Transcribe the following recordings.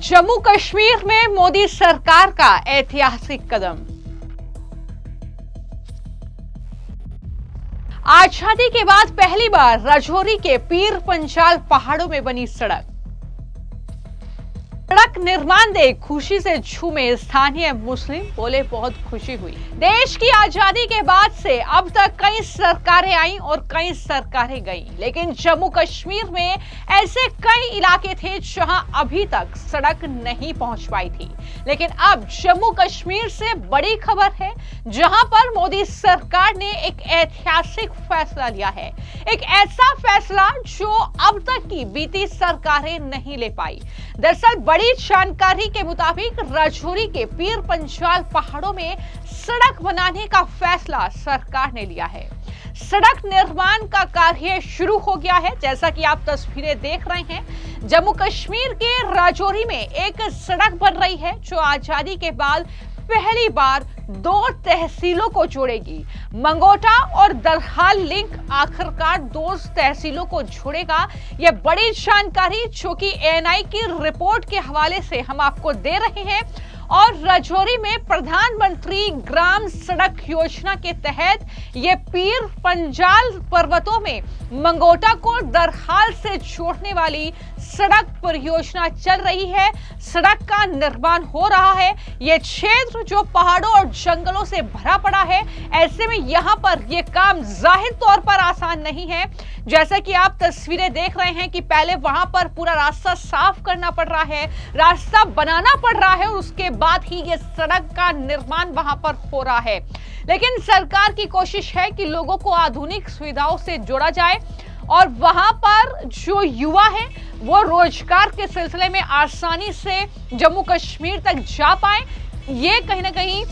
जम्मू कश्मीर में मोदी सरकार का ऐतिहासिक कदम। आजादी के बाद पहली बार राजौरी के पीर पंजाल पहाड़ों में बनी सड़क निर्माण देख खुशी से झूमे स्थानीय मुस्लिम, बोले बहुत खुशी हुई। देश की आजादी के बाद से अब तक कई सरकारें आई और कई सरकारें गई, लेकिन जम्मू कश्मीर में ऐसे कई इलाके थे जहां अभी तक सड़क नहीं पहुंच पाई थी। लेकिन अब जम्मू कश्मीर से बड़ी खबर है, जहां पर मोदी सरकार ने एक ऐतिहासिक फैसला लिया है। एक ऐसा फैसला जो अब तक की बीती सरकारें नहीं ले पाई। दरअसल बड़ी जानकारी के मुताबिक राजौरी के पीर पंजाल पहाड़ों में सड़क बनाने का फैसला सरकार ने लिया है। सड़क निर्माण का कार्य शुरू हो गया है। जैसा कि आप तस्वीरें देख रहे हैं, जम्मू कश्मीर के राजौरी में एक सड़क बन रही है जो आजादी के बाद पहली बार 2 तहसीलों को जोड़ेगी। मंगोटा और दरहाल लिंक आखिरकार 2 तहसीलों को जोड़ेगा। यह बड़ी जानकारी जो कि एएनआई की रिपोर्ट के हवाले से हम आपको दे रहे हैं। और राजौरी में प्रधानमंत्री ग्राम सड़क योजना के तहत ये पीर पंजाल पर्वतों में मंगोटा को दरहाल से जोड़ने वाली सड़क परियोजना चल रही है। सड़क का निर्माण हो रहा है। ये क्षेत्र जो पहाड़ों और जंगलों से भरा पड़ा है, ऐसे में यहाँ पर यह काम जाहिर तौर पर आसान नहीं है। जैसा कि आप तस्वीरें देख रहे हैं कि पहले वहां पर पूरा रास्ता साफ करना पड़ रहा है, रास्ता बनाना पड़ रहा है और उसके बाद ही ये सड़क का निर्माण वहां पर हो रहा है। लेकिन सरकार की कोशिश है कि लोगों को आधुनिक सुविधाओं से जोड़ा जाए और वहां पर जो युवा है वो रोजगार के सिलसिले में आसानी से जम्मू कश्मीर तक जा पाए। ये कहीं ना कहीं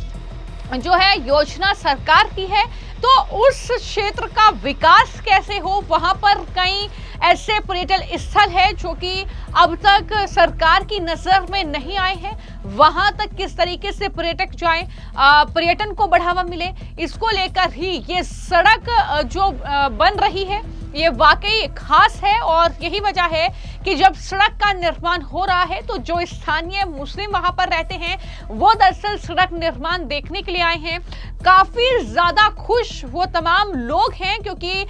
जो है योजना सरकार की है। तो उस क्षेत्र का विकास कैसे हो, वहां पर कई ऐसे पर्यटन स्थल है जो कि अब तक सरकार की नजर में नहीं आए हैं। वहां तक किस तरीके से पर्यटक जाएं, पर्यटन को बढ़ावा मिले, इसको लेकर ही ये सड़क जो बन रही है ये वाकई खास है। और यही वजह है कि जब सड़क का निर्माण हो रहा है तो जो स्थानीय मुस्लिम वहां पर रहते हैं वो दरअसल सड़क निर्माण देखने के लिए आए हैं। काफी ज्यादा खुश वो तमाम लोग हैं, क्योंकि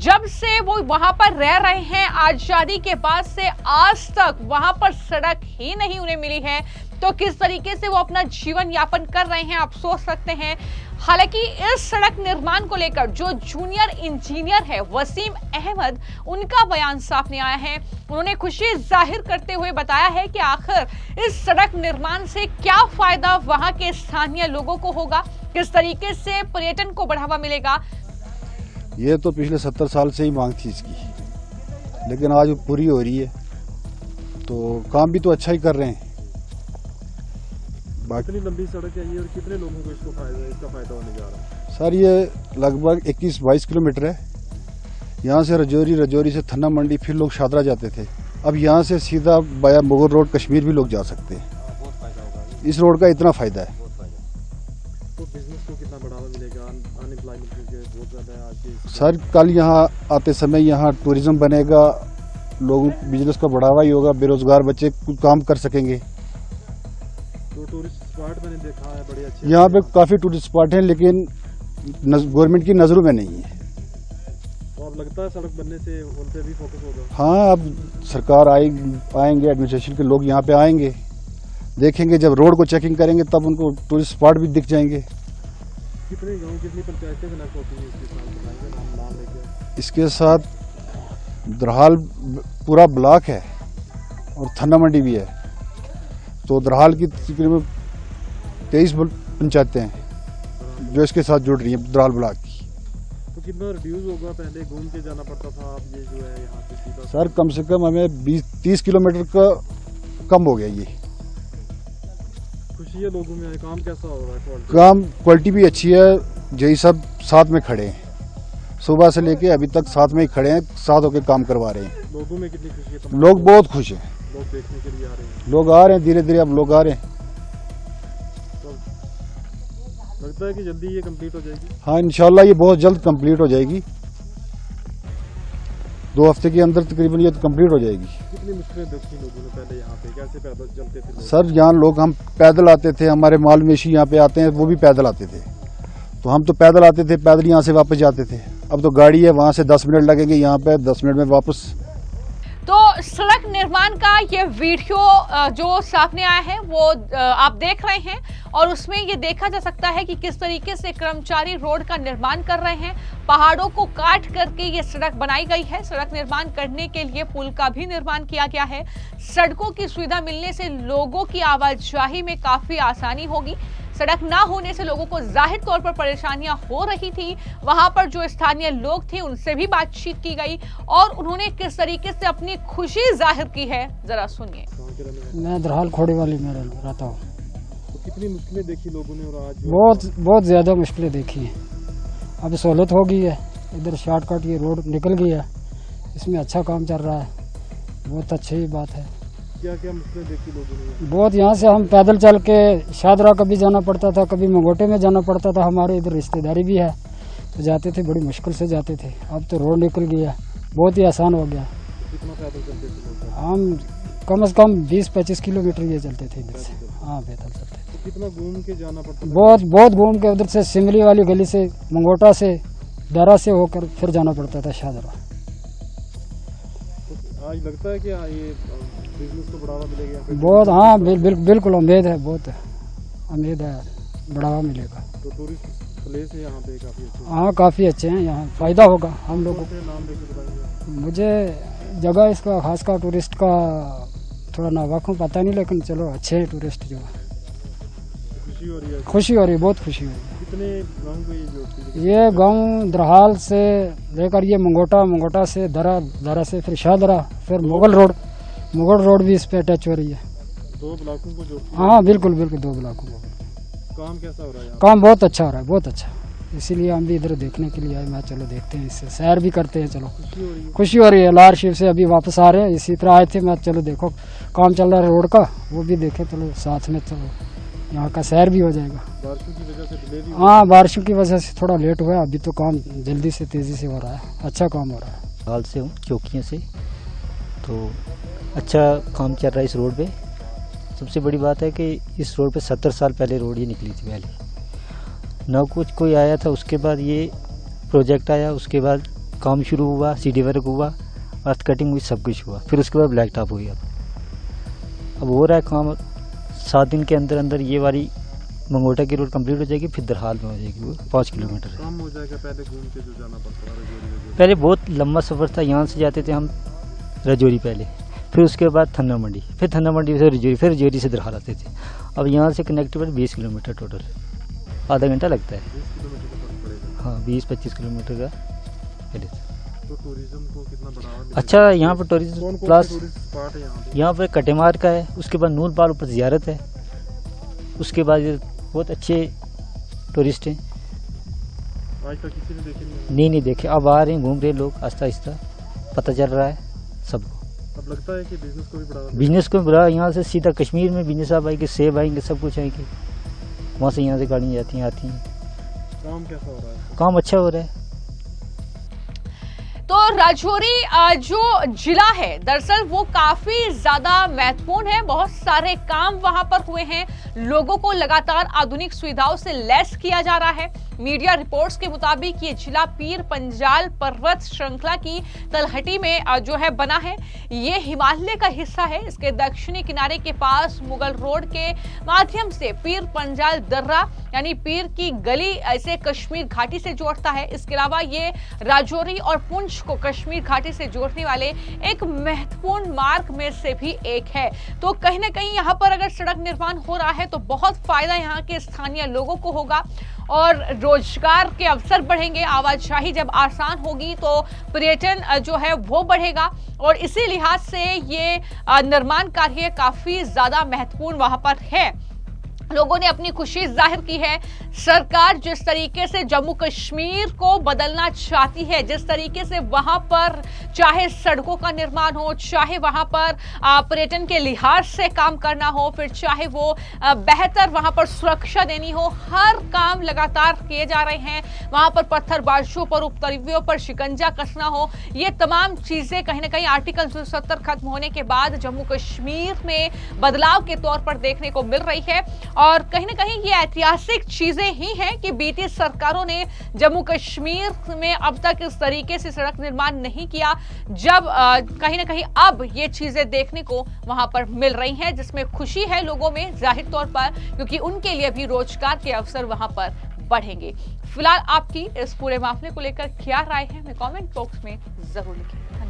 जब से वो वहां पर रह रहे हैं आजादी के बाद से आज तक वहां पर सड़क ही नहीं उन्हें मिली है। तो किस तरीके से वो अपना जीवन यापन कर रहे हैं आप सोच सकते हैं। हालांकि इस सड़क निर्माण को लेकर जो जूनियर इंजीनियर है वसीम अहमद, उनका बयान सामने आया है। उन्होंने खुशी जाहिर करते हुए बताया है कि आखिर इस सड़क निर्माण से क्या फायदा वहां के स्थानीय लोगों को होगा, किस तरीके से पर्यटन को बढ़ावा मिलेगा। ये तो पिछले 70 साल से ही मांग थी इसकी, लेकिन आज पूरी हो रही है। तो काम भी तो अच्छा ही कर रहे हैं। कितनी लंबी सड़क है ये और कितने लोगों को इसका फायदा होने जा रहा है? सर ये लगभग 21-22 किलोमीटर है। यहाँ से राजौरी से थन्ना मंडी, फिर लोग शादरा जाते थे। अब यहाँ से सीधा बाया मुगल रोड कश्मीर भी लोग जा सकते हैं। बहुत फायदा होगा। इस रोड का इतना फायदा है। तो बिजनेस को कितना बढ़ावा मिलेगा? अनएम्प्लॉयमेंट बहुत ज्यादा है आज के। सर कल यहाँ आते समय यहाँ टूरिज्म बनेगा, लोगों बिजनेस का बढ़ावा ही होगा, बेरोजगार बच्चे काम कर सकेंगे। तो टूरिस्ट स्पॉट मैंने देखा है बड़े अच्छे। यहाँ पे काफी टूरिस्ट स्पॉट हैं, लेकिन गवर्नमेंट की नजरों में नहीं है। तो अब लगता है सड़क बनने से उन पे भी फोकस होगा। हाँ, अब सरकार आएंगे, एडमिनिस्ट्रेशन के लोग यहाँ पे आएंगे, देखेंगे। जब रोड को चेकिंग करेंगे तब उनको टूरिस्ट स्पॉट भी दिख जाएंगे। कितने गाँव, कितनी पंचायतें कनेक्ट होती हैं इसके साथ बताएंगे? नाम लेके इसके साथ दरहाल पूरा ब्लॉक है और थन्ना मंडी भी है। तो दरहाल की तकरीबन 23 पंचायतें हैं जो इसके साथ जुड़ रही हैं दरहाल ब्लॉक की। तो कितना रिड्यूस होगा? पहले घूम के जाना पड़ता था, अब ये जो है यहाँ पे सीधा। सर कम से कम हमें 20-30 किलोमीटर का कम हो गया ये। खुशी है लोगों में। काम कैसा हो रहा है? काम क्वालिटी भी अच्छी है। यही सब साथ में खड़े हैं, सुबह से लेके अभी तक साथ में ही खड़े हैं, साथ होकर काम करवा रहे हैं। लोगों में कितनी खुशी है? लोग बहुत खुश हैं। लोग देखने के लिए आ रहे हैं। लोग आ रहे हैं, धीरे धीरे अब लोग आ रहे हैं। तो लगता है कि जल्दी ये कंप्लीट हो जाएगी। हाँ इंशाल्लाह ये बहुत जल्द कंप्लीट हो जाएगी। 2 हफ्ते के अंदर तकरीबन ये कंप्लीट हो जाएगी। कितनी मुश्किलें देखी लोगों ने पहले यहाँ पे, कैसे पैदल चलते थे लोग? सर यहाँ लोग हम पैदल आते थे, हमारे माल मवेशी यहाँ पे आते हैं वो भी पैदल आते थे, तो हम तो पैदल आते थे, पैदल यहाँ से वापस जाते थे। अब तो गाड़ी है, वहाँ से 10 मिनट लगेंगे, यहाँ पे 10 मिनट में वापस। तो सड़क निर्माण का ये वीडियो जो सामने आया है वो आप देख रहे हैं और उसमें ये देखा जा सकता है कि किस तरीके से कर्मचारी रोड का निर्माण कर रहे हैं। पहाड़ों को काट करके ये सड़क बनाई गई है। सड़क निर्माण करने के लिए पुल का भी निर्माण किया गया है। सड़कों की सुविधा मिलने से लोगों की आवाजाही में काफी आसानी होगी। सड़क ना होने से लोगों को जाहिर तौर पर परेशानियां हो रही थी। वहां पर जो स्थानीय लोग थे उनसे भी बातचीत की गई और उन्होंने किस तरीके से अपनी खुशी जाहिर की है, जरा सुनिए। कहाँ के रहने वाले? मैं दरहाल खोड़ी वाली में रहता हूँ। तो कितनी मुश्किलें देखी लोगों ने और आज बहुत ज़्यादा मुश्किलें देखी हैं। अब सहूलत हो गई है, इधर शॉर्टकट ये रोड निकल गई है, इसमें अच्छा काम चल रहा है, बहुत अच्छी बात है। क्या क्या मुश्किलें देखी लोगों ने? बहुत यहाँ से हम पैदल चल के शादरा कभी जाना पड़ता था, कभी मंगोटे में जाना पड़ता था। हमारे इधर रिश्तेदारी भी है तो जाते थे, बड़ी मुश्किल से जाते थे। अब तो रोड निकल गया, बहुत ही आसान हो गया। कितना पैदल चलते थे लोग? हम कम से कम 20-25 किलोमीटर ये चलते थे इधर से। हाँ, पैदल चलते थे। तो कितना घूम के जाना पड़ता था? बहुत घूम के उधर से सिमली वाली गली से, मंगोटा से, दरा से होकर फिर जाना पड़ता था शादरा। तो आज लगता है कि ये बिजनेस को बढ़ावा मिलेगा यहाँ पे? बहुत, हाँ, बिल्कुल उम्मीद है, बहुत उम्मीद है बढ़ावा मिलेगा। तो टूरिस्ट प्लेस है यहाँ पे काफ़ी अच्छे? हाँ, काफ़ी अच्छे हैं, यहाँ फ़ायदा होगा हम लोगों कौन से नाम लेके बताएंगे? को। मुझे जगह इसका खास का टूरिस्ट का थोड़ा नावाक पता नहीं, लेकिन चलो अच्छे हैं टूरिस्ट जो है। खुशी हो रही है? खुशी हो रही है, बहुत खुशी हो रही है। कितने गाँव को ये जोड़ती है? ये गांव दरहाल से लेकर ये मंगोटा से दरा से फिर शाहदरा, फिर मुगल रोड भी इस पे अटैच हो रही है। 2 ब्लॉकों को जोड़ती है? हाँ, बिल्कुल 2 ब्लॉकों को। काम कैसा हो रहा है यहाँ? काम बहुत अच्छा हो रहा है, बहुत अच्छा। इसीलिए हम भी इधर देखने के लिए आए। मैं चलो देखते हैं, इससे सैर भी करते हैं। चलो, खुशी हो रही है? खुशी हो रही है। लार शिव से अभी वापस आ रहे हैं, इसी तरह आए थे। मैं चलो देखो काम चल रहा है रोड का, वो भी देखे, चलो साथ में, चलो यहाँ का सैर भी हो जाएगा। बारिशों की वजह से डिले भी हाँ, बारिशों की वजह से थोड़ा लेट हुआ, अभी तो काम जल्दी से तेज़ी से हो रहा है, अच्छा काम हो रहा है। हाल से हूँ चौकियों से, तो अच्छा काम चल रहा है इस रोड पे। सबसे बड़ी बात है कि इस रोड पे 70 साल पहले रोड ये निकली थी। पहले ना कुछ कोई आया था, उसके बाद ये प्रोजेक्ट आया, उसके बाद काम शुरू हुआ, सीडी वर्क हुआ, अर्थ कटिंग हुई, सब कुछ हुआ, फिर उसके बाद ब्लैक टॉप हुई। अब हो रहा है काम। 7 दिन के अंदर अंदर ये वाली मंगोटा की रोड कंप्लीट हो जाएगी, फिर दरहाल में हो जाएगी, वो 5 किलोमीटर है। काम हो जाएगा। पहले घूम के जो जाना पड़ता था रजौरी। पहले बहुत लंबा सफ़र था, यहाँ से जाते थे हम रजौरी पहले, फिर उसके बाद थन्ना मंडी, फिर थन्ना मंडी से रजौरी, फिर रजौरी से दरहाल आते थे। अब यहाँ से कनेक्टिविटी 20 किलोमीटर टोटल, आधा घंटा लगता है। 20 किलोमीटर का फर्क पड़ेगा। हाँ, 20-25 किलोमीटर का पहले से। तो टूरिज्म को कितना बढ़ावा मिलेगा? अच्छा, यहाँ पर टूरिज्म कौन-कौन से प्लस टूरिस्ट स्पॉट है यहाँ पे? यहाँ पर कटेमार का है, उसके बाद नूरपाल ऊपर ज़ियारत है, उसके बाद ये बहुत अच्छे टूरिस्ट हैं। आज तक किसी ने देखे नहीं देखे, अब आ रहे हैं, घूम रहे हैं लोग, आहिस्ता आहिस्ता पता चल रहा है सबको। अब लगता है कि बिजनेस को भी बढ़ावा मिलेगा। बिजनेस को बढ़ा, यहाँ से सीधा कश्मीर में बिजनेस आप आएंगे, सेब आएंगे, सब कुछ आएंगे, वहाँ से यहाँ से गाड़ियाँ जाती हैं, आती हैं। काम कैसा हो रहा है? काम अच्छा हो रहा है। तो राजौरी जो जिला है दरअसल वो काफी ज्यादा महत्वपूर्ण है। बहुत सारे काम वहां पर हुए हैं, लोगों को लगातार आधुनिक सुविधाओं से लैस किया जा रहा है। मीडिया रिपोर्ट्स के मुताबिक ये जिला पीर पंजाल पर्वत श्रृंखला की तलहटी में जो है बना है। ये हिमालय का हिस्सा है। इसके दक्षिणी किनारे के पास मुगल रोड के माध्यम से पीर पंजाल दर्रा यानी पीर की गली ऐसे कश्मीर घाटी से जोड़ता है। इसके अलावा ये राजौरी और पुंछ को कश्मीर घाटी से जोड़ने वाले एक महत्वपूर्ण मार्ग में से भी एक है। तो कहीं ना कहीं यहाँ पर अगर सड़क निर्माण हो रहा है तो बहुत फायदा यहाँ के स्थानीय लोगों को होगा और रोजगार के अवसर बढ़ेंगे। आवाजाही जब आसान होगी तो पर्यटन जो है वो बढ़ेगा और इसी लिहाज से ये निर्माण कार्य काफी ज्यादा महत्वपूर्ण वहां पर है। लोगों ने अपनी खुशी जाहिर की है। सरकार जिस तरीके से जम्मू कश्मीर को बदलना चाहती है, जिस तरीके से वहां पर चाहे सड़कों का निर्माण हो, चाहे वहां पर पर्यटन के लिहाज से काम करना हो, फिर चाहे वो बेहतर वहां पर सुरक्षा देनी हो, हर काम लगातार किए जा रहे हैं। वहां पर पत्थरबाजों पर, उपद्रवियों पर शिकंजा कसना हो, ये तमाम चीजें कहीं ना कहीं आर्टिकल 270 खत्म होने के बाद जम्मू कश्मीर में बदलाव के तौर पर देखने को मिल रही है। और कहीं ना कहीं ये ऐतिहासिक चीजें ही हैं कि बीती सरकारों ने जम्मू कश्मीर में अब तक इस तरीके से सड़क निर्माण नहीं किया, जब कहीं ना कहीं अब ये चीजें देखने को वहां पर मिल रही हैं, जिसमें खुशी है लोगों में जाहिर तौर पर, क्योंकि उनके लिए भी रोजगार के अवसर वहां पर बढ़ेंगे। फिलहाल आपकी इस पूरे मामले को लेकर क्या राय है, हमें कमेंट बॉक्स में जरूर लिखें।